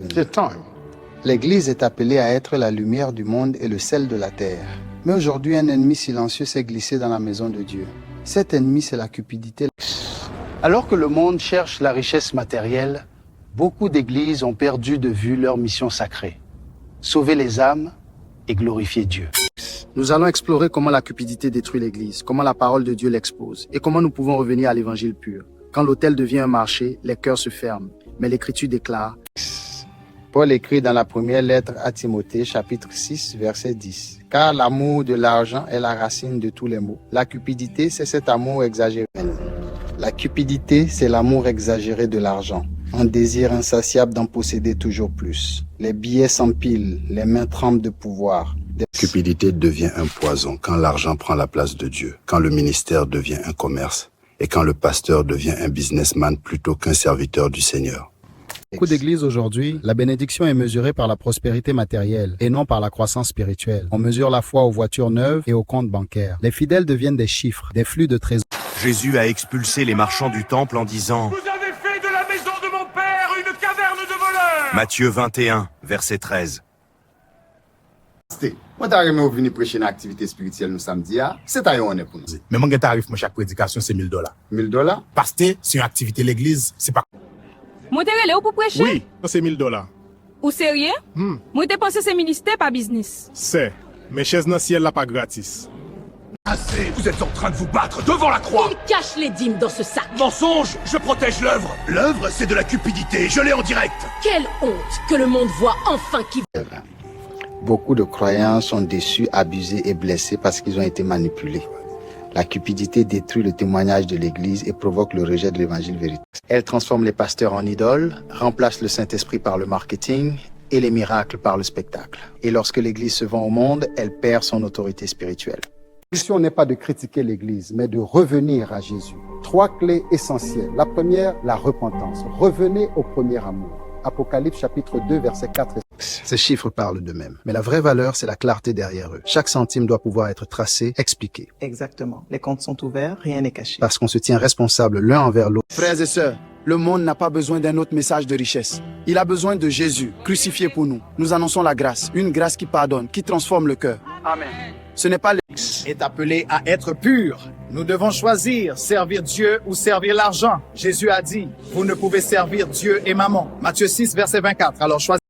It's time. L'Église est appelée à être la lumière du monde et le sel de la terre. Mais aujourd'hui, un ennemi silencieux s'est glissé dans la maison de Dieu. Cet ennemi, c'est la cupidité. Alors que le monde cherche la richesse matérielle, beaucoup d'églises ont perdu de vue leur mission sacrée. Sauver les âmes et glorifier Dieu. Nous allons explorer comment la cupidité détruit l'Église, comment la parole de Dieu l'expose et comment nous pouvons revenir à l'évangile pur. Quand l'autel devient un marché, les cœurs se ferment. Mais l'Écriture déclare. Paul écrit dans la première lettre à Timothée, chapitre 6, verset 10. Car l'amour de l'argent est la racine de tous les maux. La cupidité, c'est cet amour exagéré. La cupidité, c'est l'amour exagéré de l'argent. Un désir insatiable d'en posséder toujours plus. Les billets s'empilent, les mains tremblent de pouvoir. La cupidité devient un poison quand l'argent prend la place de Dieu, quand le ministère devient un commerce et quand le pasteur devient un businessman plutôt qu'un serviteur du Seigneur. Beaucoup d'églises aujourd'hui, la bénédiction est mesurée par la prospérité matérielle et non par la croissance spirituelle. On mesure la foi aux voitures neuves et aux comptes bancaires. Les fidèles deviennent des chiffres, des flux de trésors. Jésus a expulsé les marchands du temple en disant « Vous avez fait de la maison de mon père une caverne de voleurs !» Matthieu 21, verset 13. Moi, t'arrives à venir prêcher une activité spirituelle nous samedi, c'est à yon pour nous. Mais mon tarif, mon chaque prédication, c'est $1000. $1000? Parce que c'est une activité de l'église, c'est pas... Moi te rele ou pour prêcher? Oui, c'est $1000. Ou sérieux? Moi te pense c'est ministère pas business. C'est, mais chaise dans le ciel là pas gratis. Assez, vous êtes en train de vous battre devant la croix. Il cache les dîmes dans ce sac. Mensonge, je protège l'œuvre. L'œuvre, c'est de la cupidité, je l'ai en direct. Quelle honte que le monde voit enfin qui... Beaucoup de croyants sont déçus, abusés et blessés parce qu'ils ont été manipulés. La cupidité détruit le témoignage de l'Église et provoque le rejet de l'évangile véritable. Elle transforme les pasteurs en idoles, remplace le Saint-Esprit par le marketing et les miracles par le spectacle. Et lorsque l'Église se vend au monde, elle perd son autorité spirituelle. La mission n'est pas de critiquer l'Église, mais de revenir à Jésus. 3 clés essentielles. La première, la repentance. Revenez au premier amour. Apocalypse chapitre 2, verset 4 et 5. Ces chiffres parlent d'eux-mêmes. Mais la vraie valeur, c'est la clarté derrière eux. Chaque centime doit pouvoir être tracé, expliqué. Exactement. Les comptes sont ouverts, rien n'est caché. Parce qu'on se tient responsable l'un envers l'autre. Frères et sœurs, le monde n'a pas besoin d'un autre message de richesse. Il a besoin de Jésus, crucifié pour nous. Nous annonçons la grâce, une grâce qui pardonne, qui transforme le cœur. Amen. Ce n'est pas est appelé à être pur. Nous devons choisir servir Dieu ou servir l'argent. Jésus a dit, vous ne pouvez servir Dieu et maman. Matthieu 6, verset 24. Alors choisissez.